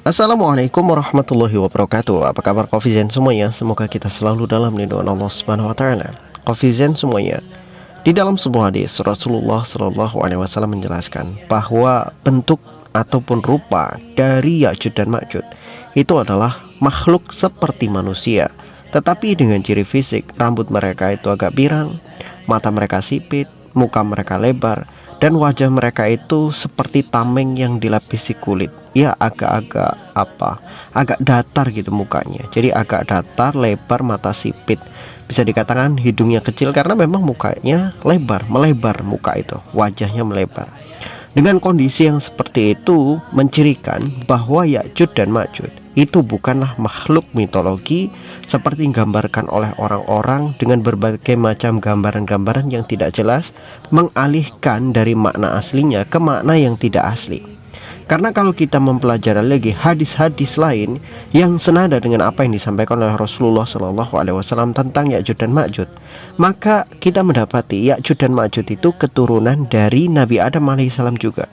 Assalamualaikum warahmatullahi wabarakatuh. Apa kabar Kofizen semuanya? Semoga kita selalu dalam lindungan Allah Subhanahu wa taala. Kofizen semuanya, di dalam sebuah hadis Rasulullah Shallallahu alaihi wasallam menjelaskan bahwa bentuk ataupun rupa dari Ya'juj dan Ma'juj itu adalah makhluk seperti manusia, tetapi dengan ciri fisik rambut mereka itu agak pirang, mata mereka sipit, muka mereka lebar, dan wajah mereka itu seperti tameng yang dilapisi kulit. Ya agak datar gitu mukanya. Jadi agak datar, lebar, mata sipit. Bisa dikatakan hidungnya kecil karena memang mukanya melebar muka itu, wajahnya melebar. Dengan kondisi yang seperti itu mencirikan bahwa Ya'juj dan Ma'juj itu bukanlah makhluk mitologi seperti digambarkan oleh orang-orang dengan berbagai macam gambaran-gambaran yang tidak jelas, mengalihkan dari makna aslinya ke makna yang tidak asli. Karena kalau kita mempelajari lagi hadis-hadis lain yang senada dengan apa yang disampaikan oleh Rasulullah SAW tentang Ya'juj dan Ma'juj, maka kita mendapati Ya'juj dan Ma'juj itu keturunan dari Nabi Adam alaihissalam juga,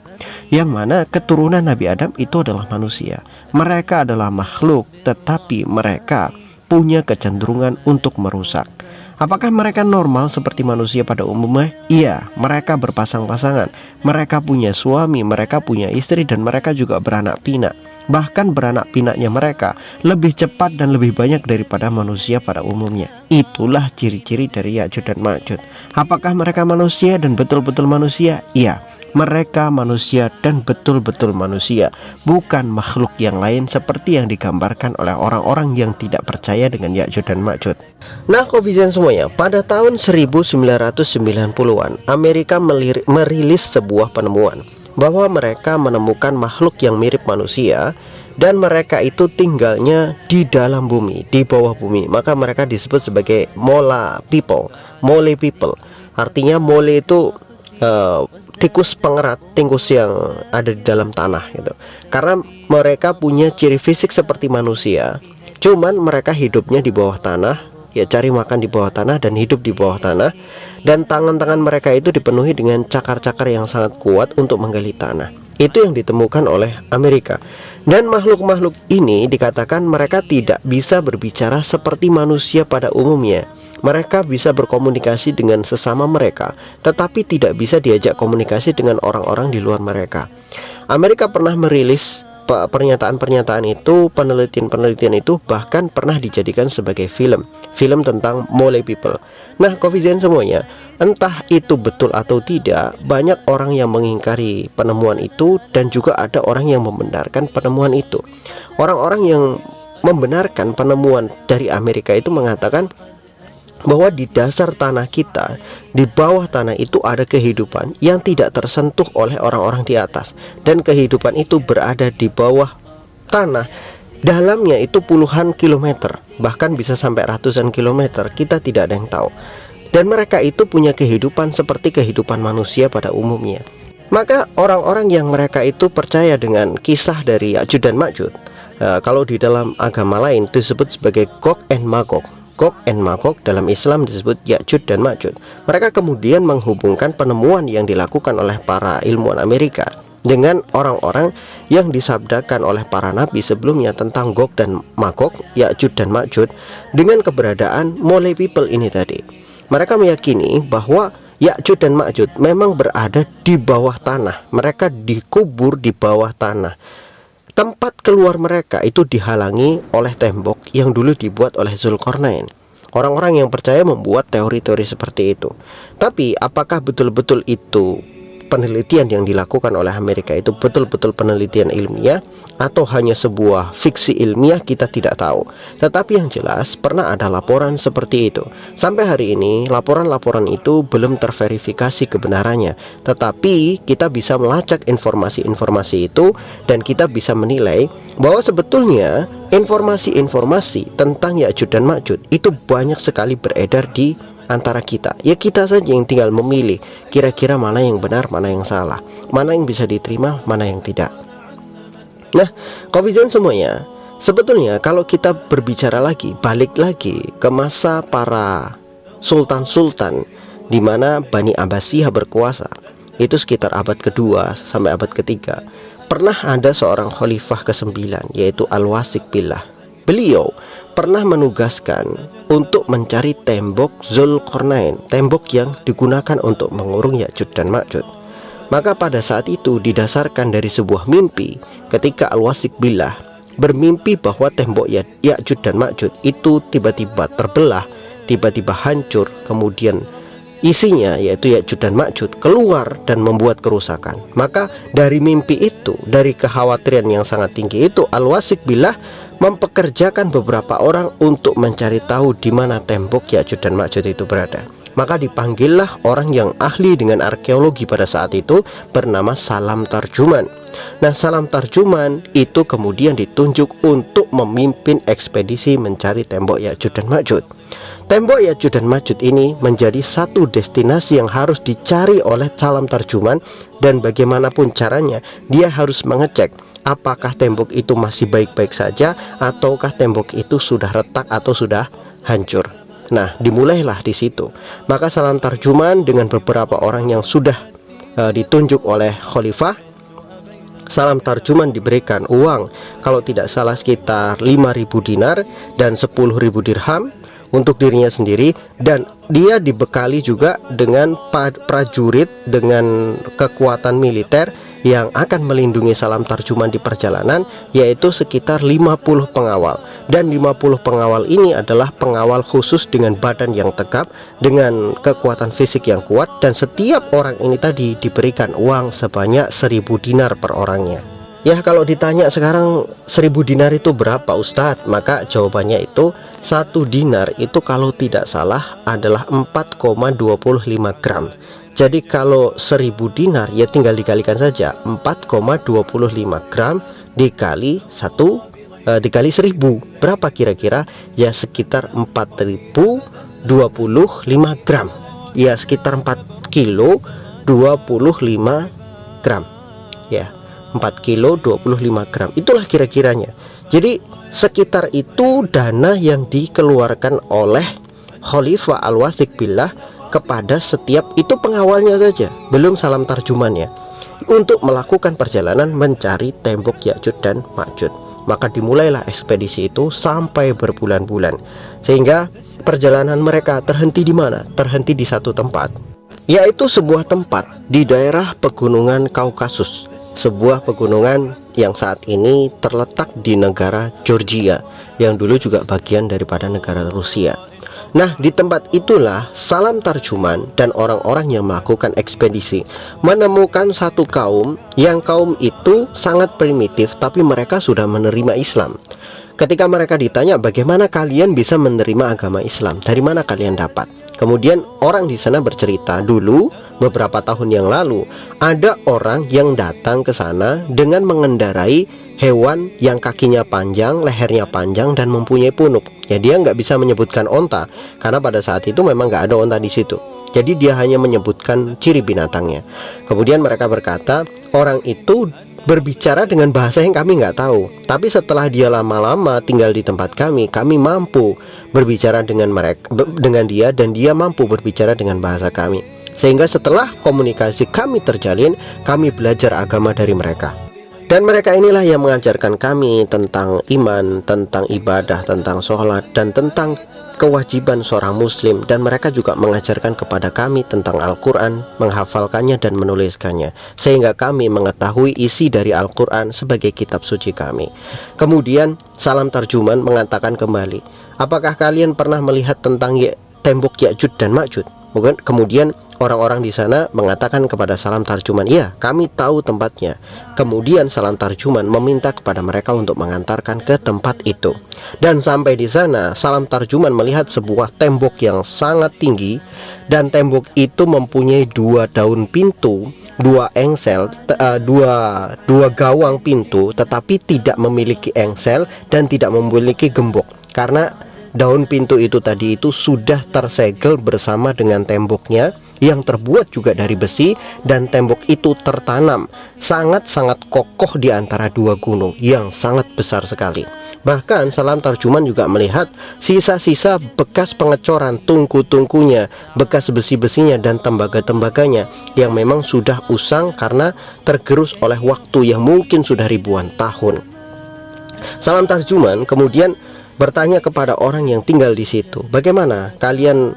yang mana keturunan Nabi Adam itu adalah manusia. Mereka adalah makhluk, tetapi mereka punya kecenderungan untuk merusak. Apakah mereka normal seperti manusia pada umumnya? Iya, mereka berpasang-pasangan, mereka punya suami, mereka punya istri, dan mereka juga beranak pinak. Bahkan beranak pinaknya mereka lebih cepat dan lebih banyak daripada manusia pada umumnya. Itulah ciri-ciri dari Ya'juj dan Ma'juj. Apakah mereka manusia dan betul-betul manusia? Iya, mereka manusia dan betul-betul manusia, bukan makhluk yang lain seperti yang digambarkan oleh orang-orang yang tidak percaya dengan Ya'juj dan Ma'juj. Nah, Kofizen semuanya, pada tahun 1990-an Amerika merilis sebuah penemuan bahwa mereka menemukan makhluk yang mirip manusia, dan mereka itu tinggalnya di dalam bumi, di bawah bumi. Maka mereka disebut sebagai Mole people. Artinya mole itu tikus pengerat, tikus yang ada di dalam tanah gitu. Karena mereka punya ciri fisik seperti manusia, cuman mereka hidupnya di bawah tanah, ya cari makan di bawah tanah dan hidup di bawah tanah. Dan tangan-tangan mereka itu dipenuhi dengan cakar-cakar yang sangat kuat untuk menggali tanah. Itu yang ditemukan oleh Amerika. Dan makhluk-makhluk ini dikatakan mereka tidak bisa berbicara seperti manusia pada umumnya. Mereka bisa berkomunikasi dengan sesama mereka, tetapi tidak bisa diajak komunikasi dengan orang-orang di luar mereka. Amerika pernah merilis pernyataan-pernyataan itu, penelitian itu bahkan pernah dijadikan sebagai film tentang Mole people. Nah, Kofizen semuanya, entah itu betul atau tidak, banyak orang yang mengingkari penemuan itu dan juga ada orang yang membenarkan penemuan itu. Orang-orang yang membenarkan penemuan dari Amerika itu mengatakan bahwa di dasar tanah kita, di bawah tanah itu ada kehidupan yang tidak tersentuh oleh orang-orang di atas, dan kehidupan itu berada di bawah tanah. Dalamnya itu puluhan kilometer, bahkan bisa sampai ratusan kilometer, kita tidak ada yang tahu. Dan mereka itu punya kehidupan seperti kehidupan manusia pada umumnya. Maka orang-orang yang mereka itu percaya dengan kisah dari Ya'juj dan Ma'juj, kalau di dalam agama lain disebut sebagai Gog and Magog. Gog and Magog dalam Islam disebut Ya'juj dan Ma'juj. Mereka kemudian menghubungkan penemuan yang dilakukan oleh para ilmuwan Amerika dengan orang-orang yang disabdakan oleh para nabi sebelumnya tentang Gog dan Magog, Ya'juj dan Ma'juj, dengan keberadaan Mole people ini tadi. Mereka meyakini bahwa Ya'juj dan Ma'juj memang berada di bawah tanah. Mereka dikubur di bawah tanah. Tempat keluar mereka itu dihalangi oleh tembok yang dulu dibuat oleh Zulkarnain. Orang-orang yang percaya membuat teori-teori seperti itu. Tapi apakah betul-betul itu penelitian yang dilakukan oleh Amerika itu betul-betul penelitian ilmiah atau hanya sebuah fiksi ilmiah, kita tidak tahu. Tetapi yang jelas pernah ada laporan seperti itu. Sampai hari ini laporan-laporan itu belum terverifikasi kebenarannya, tetapi kita bisa melacak informasi-informasi itu dan kita bisa menilai bahwa sebetulnya informasi-informasi tentang Ya'juj dan Ma'juj itu banyak sekali beredar di antara kita. Ya, kita saja yang tinggal memilih kira-kira mana yang benar, mana yang salah, mana yang bisa diterima, mana yang tidak. Nah, Kofizen semuanya, sebetulnya kalau kita berbicara lagi, balik lagi ke masa para sultan-sultan di mana Bani Abbasiyah berkuasa, itu sekitar abad kedua sampai abad ketiga. pernah ada seorang khalifah ke-9 yaitu Al-Wasik Billah. Beliau pernah menugaskan untuk mencari tembok Zulkarnain, tembok yang digunakan untuk mengurung Ya'juj dan Ma'juj. Maka pada saat itu didasarkan dari sebuah mimpi, ketika Al-Wasik Billah bermimpi bahwa tembok Ya'juj dan Ma'juj itu tiba-tiba terbelah, tiba-tiba hancur, kemudian isinya yaitu Ya'juj dan Ma'juj keluar dan membuat kerusakan. Maka dari mimpi itu, dari kekhawatiran yang sangat tinggi itu, Al-Wasik Billah mempekerjakan beberapa orang untuk mencari tahu di mana tembok Ya'juj dan Ma'juj itu berada. Maka dipanggillah orang yang ahli dengan arkeologi pada saat itu bernama Salam Tarjuman. Nah, Salam Tarjuman itu kemudian ditunjuk untuk memimpin ekspedisi mencari tembok Ya'juj dan Ma'juj. Tembok Ya'juj dan Ma'juj ini menjadi satu destinasi yang harus dicari oleh Salam Tarjuman, dan bagaimanapun caranya dia harus mengecek apakah tembok itu masih baik-baik saja ataukah tembok itu sudah retak atau sudah hancur. Nah, dimulailah di situ. Maka Salam Tarjuman dengan beberapa orang yang sudah ditunjuk oleh khalifah, Salam Tarjuman diberikan uang, kalau tidak salah sekitar 5.000 dinar dan 10.000 dirham untuk dirinya sendiri, dan dia dibekali juga dengan prajurit dengan kekuatan militer yang akan melindungi Salam Tarjuman di perjalanan, yaitu sekitar 50 pengawal. Dan 50 pengawal ini adalah pengawal khusus dengan badan yang tegap, dengan kekuatan fisik yang kuat, dan setiap orang ini tadi diberikan uang sebanyak 1.000 dinar per orangnya. Ya, kalau ditanya sekarang 1.000 dinar itu berapa Ustadz? Maka jawabannya itu 1 dinar itu kalau tidak salah adalah 4,25 gram. Jadi kalau 1.000 dinar ya tinggal dikalikan saja, 4,25 gram dikali 1 dikali 1.000. Berapa kira-kira? Ya sekitar 4.025 gram. Ya sekitar 4 kilo 25 gram. Ya 4 kilo 25 gram. Itulah kira-kiranya. Jadi sekitar itu dana yang dikeluarkan oleh Khalifah Al-Wasik Billah kepada setiap itu pengawalnya saja, belum Salam Tarjumannya, untuk melakukan perjalanan mencari tembok Ya'juj dan Ma'juj. Maka dimulailah ekspedisi itu sampai berbulan-bulan, sehingga perjalanan mereka terhenti di mana? Terhenti di satu tempat, yaitu sebuah tempat di daerah pegunungan Kaukasus, sebuah pegunungan yang saat ini terletak di negara Georgia, yang dulu juga bagian daripada negara Rusia. Nah, di tempat itulah Salam Tarjuman dan orang-orang yang melakukan ekspedisi menemukan satu kaum, yang kaum itu sangat primitif, tapi mereka sudah menerima Islam. Ketika mereka ditanya, bagaimana kalian bisa menerima agama Islam? Dari mana kalian dapat? Kemudian orang di sana bercerita, dulu beberapa tahun yang lalu ada orang yang datang ke sana dengan mengendarai hewan yang kakinya panjang, lehernya panjang, dan mempunyai punuk. Ya, dia nggak bisa menyebutkan onta karena pada saat itu memang nggak ada onta di situ. Jadi dia hanya menyebutkan ciri binatangnya. Kemudian mereka berkata, orang itu berbicara dengan bahasa yang kami nggak tahu. Tapi setelah dia lama-lama tinggal di tempat kami mampu berbicara dengan dengan dia, dan dia mampu berbicara dengan bahasa kami. Sehingga setelah komunikasi kami terjalin, kami belajar agama dari mereka. Dan mereka inilah yang mengajarkan kami tentang iman, tentang ibadah, tentang sholat, dan tentang kewajiban seorang muslim. Dan mereka juga mengajarkan kepada kami tentang Al-Quran, menghafalkannya dan menuliskannya, sehingga kami mengetahui isi dari Al-Quran sebagai kitab suci kami. Kemudian Salam Tarjuman mengatakan kembali, apakah kalian pernah melihat tentang tembok Ya'juj dan Ma'juj? Kemudian orang-orang di sana mengatakan kepada Salam Tarjuman, iya, kami tahu tempatnya. Kemudian Salam Tarjuman meminta kepada mereka untuk mengantarkan ke tempat itu. Dan sampai di sana, Salam Tarjuman melihat sebuah tembok yang sangat tinggi, dan tembok itu mempunyai 2 daun pintu, 2 engsel, dua gawang pintu, tetapi tidak memiliki engsel dan tidak memiliki gembok, karena daun pintu itu tadi itu sudah tersegel bersama dengan temboknya, yang terbuat juga dari besi, dan tembok itu tertanam sangat-sangat kokoh di antara dua gunung yang sangat besar sekali. Bahkan Salam Tarjuman juga melihat sisa-sisa bekas pengecoran tungku-tungkunya, bekas besi-besinya dan tembaga-tembaganya yang memang sudah usang karena tergerus oleh waktu yang mungkin sudah ribuan tahun. Salam Tarjuman kemudian bertanya kepada orang yang tinggal di situ, bagaimana kalian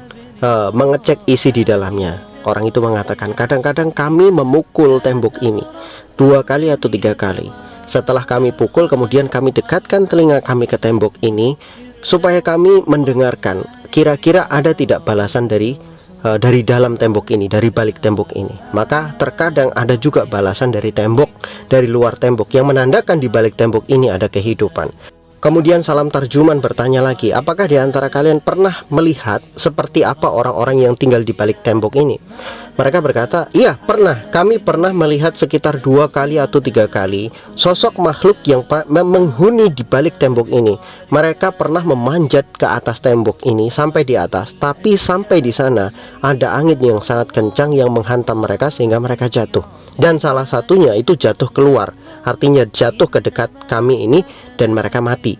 mengecek isi di dalamnya? Orang itu mengatakan, kadang-kadang kami memukul tembok ini 2 kali atau 3 kali. Setelah kami pukul, kemudian kami dekatkan telinga kami ke tembok ini supaya kami mendengarkan kira-kira ada tidak balasan dari dalam tembok ini, dari balik tembok ini. Maka terkadang ada juga balasan dari tembok, dari luar tembok, yang menandakan di balik tembok ini ada kehidupan. Kemudian Salam Tarjuman bertanya lagi, apakah di antara kalian pernah melihat seperti apa orang-orang yang tinggal di balik tembok ini? Mereka berkata, iya pernah, kami pernah melihat sekitar 2 kali atau 3 kali sosok makhluk yang menghuni di balik tembok ini. Mereka pernah memanjat ke atas tembok ini sampai di atas, tapi sampai di sana ada angin yang sangat kencang yang menghantam mereka sehingga mereka jatuh. Dan salah satunya itu jatuh keluar, artinya jatuh ke dekat kami ini dan mereka mati.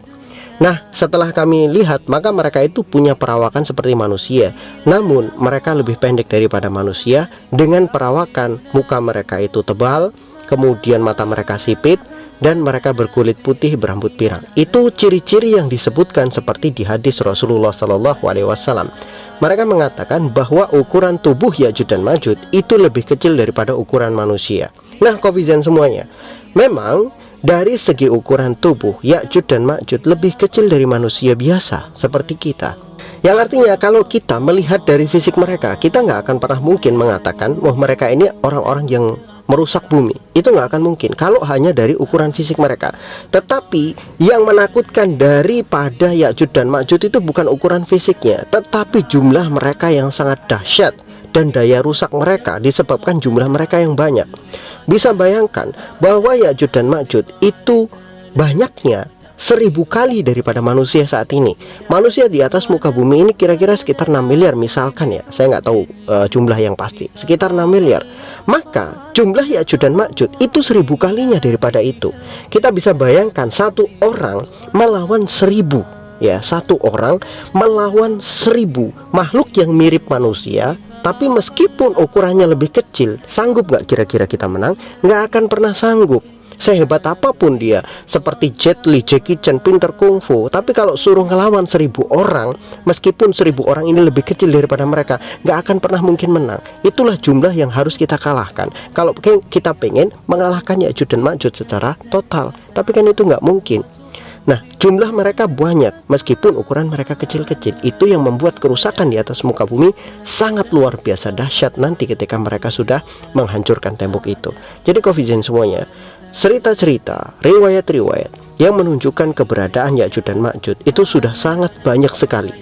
Nah, setelah kami lihat, maka mereka itu punya perawakan seperti manusia, namun mereka lebih pendek daripada manusia, dengan perawakan muka mereka itu tebal, kemudian mata mereka sipit, dan mereka berkulit putih berambut pirang. Itu ciri-ciri yang disebutkan seperti di hadis Rasulullah SAW. Mereka mengatakan bahwa ukuran tubuh Ya'juj dan Ma'juj itu lebih kecil daripada ukuran manusia. Nah, Kofizen semuanya, memang dari segi ukuran tubuh, Ya'juj dan Ma'juj lebih kecil dari manusia biasa seperti kita. Yang artinya kalau kita melihat dari fisik mereka, kita nggak akan pernah mungkin mengatakan, wah mereka ini orang-orang yang merusak bumi. Itu nggak akan mungkin kalau hanya dari ukuran fisik mereka. Tetapi yang menakutkan daripada Ya'juj dan Ma'juj itu bukan ukuran fisiknya, tetapi jumlah mereka yang sangat dahsyat. Dan daya rusak mereka disebabkan jumlah mereka yang banyak. Bisa bayangkan bahwa Ya'juj dan Ma'juj itu banyaknya 1000 kali daripada manusia saat ini. Manusia di atas muka bumi ini kira-kira sekitar 6 miliar misalkan ya. Saya nggak tahu jumlah yang pasti, sekitar 6 miliar. Maka jumlah Ya'juj dan Ma'juj itu 1000 kalinya daripada itu. Kita bisa bayangkan satu orang melawan 1000. Ya, satu orang melawan 1000 makhluk yang mirip manusia. Tapi meskipun ukurannya lebih kecil, sanggup nggak kira-kira kita menang? Nggak akan pernah sanggup. Sehebat apapun dia, seperti Jet Li, Jackie Chan, pinter kungfu, tapi kalau suruh ngelawan 1000 orang, meskipun 1000 orang ini lebih kecil daripada mereka, nggak akan pernah mungkin menang. Itulah jumlah yang harus kita kalahkan kalau kita pengen mengalahkan Ya'juj dan Ma'juj secara total. Tapi kan itu nggak mungkin. Nah, jumlah mereka banyak meskipun ukuran mereka kecil-kecil. Itu yang membuat kerusakan di atas muka bumi sangat luar biasa dahsyat nanti ketika mereka sudah menghancurkan tembok itu. Jadi Kofizen semuanya, cerita-cerita, riwayat-riwayat yang menunjukkan keberadaan Ya'juj dan Ma'juj itu sudah sangat banyak sekali.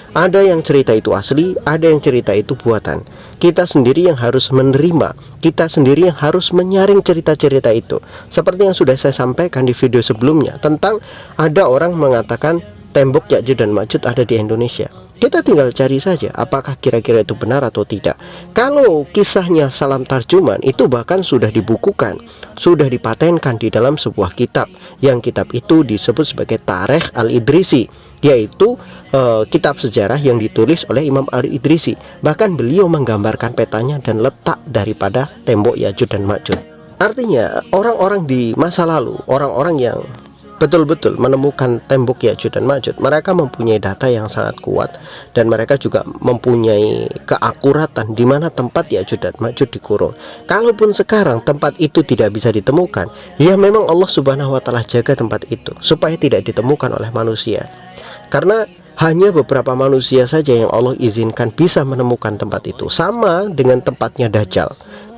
Ada yang cerita itu asli, ada yang cerita itu buatan. Kita sendiri yang harus menerima, kita sendiri yang harus menyaring cerita-cerita itu. Seperti yang sudah saya sampaikan di video sebelumnya, tentang ada orang mengatakan tembok Ya'juj dan Ma'juj ada di Indonesia. Kita tinggal cari saja apakah kira-kira itu benar atau tidak. Kalau kisahnya Salam Tarjuman itu bahkan sudah dibukukan, sudah dipatenkan di dalam sebuah kitab, yang kitab itu disebut sebagai Tarikh Al-Idrisi, yaitu kitab sejarah yang ditulis oleh Imam Al-Idrisi. Bahkan beliau menggambarkan petanya dan letak daripada tembok Ya'juj dan Ma'juj. Artinya orang-orang di masa lalu, orang-orang yang betul-betul menemukan tembok Ya'juj dan Ma'juj, mereka mempunyai data yang sangat kuat, dan mereka juga mempunyai keakuratan di mana tempat Ya'juj dan Ma'juj dikurung. Kalaupun sekarang tempat itu tidak bisa ditemukan, ya memang Allah Subhanahu wa Ta'ala jaga tempat itu supaya tidak ditemukan oleh manusia. Karena hanya beberapa manusia saja yang Allah izinkan bisa menemukan tempat itu. Sama dengan tempatnya Dajjal.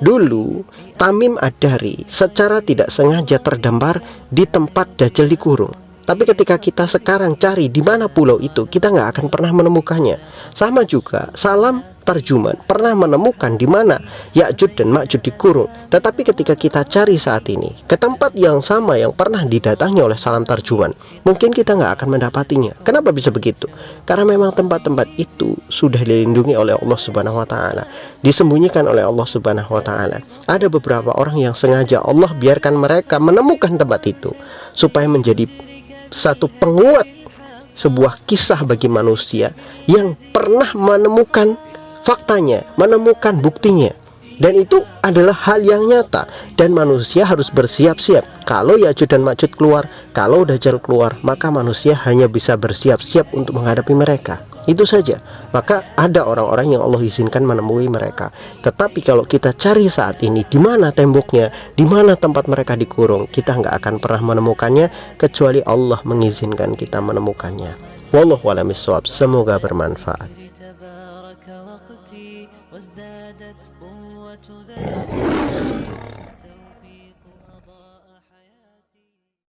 Dulu Tamim Ad-Dari secara tidak sengaja terdampar di tempat Dajjal dikurung. Tapi ketika kita sekarang cari di mana pulau itu, kita nggak akan pernah menemukannya. Sama juga, Salam Tarjuman pernah menemukan di mana Ya'juj dan Ma'juj dikurung. Tetapi ketika kita cari saat ini ke tempat yang sama yang pernah didatangi oleh Salam Tarjuman, mungkin kita nggak akan mendapatinya. Kenapa bisa begitu? Karena memang tempat-tempat itu sudah dilindungi oleh Allah Subhanahu wa Ta'ala, disembunyikan oleh Allah Subhanahu wa Ta'ala. Ada beberapa orang yang sengaja Allah biarkan mereka menemukan tempat itu supaya menjadi satu penguat sebuah kisah bagi manusia yang pernah menemukan faktanya, menemukan buktinya. Dan itu adalah hal yang nyata, dan manusia harus bersiap-siap. Kalau Ya'juj dan Ma'juj keluar, kalau Dajjal keluar, maka manusia hanya bisa bersiap-siap untuk menghadapi mereka. Itu saja. Maka ada orang-orang yang Allah izinkan menemui mereka. Tetapi kalau kita cari saat ini, di mana temboknya, di mana tempat mereka dikurung, kita nggak akan pernah menemukannya kecuali Allah mengizinkan kita menemukannya. Wallahu a'lam bishawab. Semoga bermanfaat.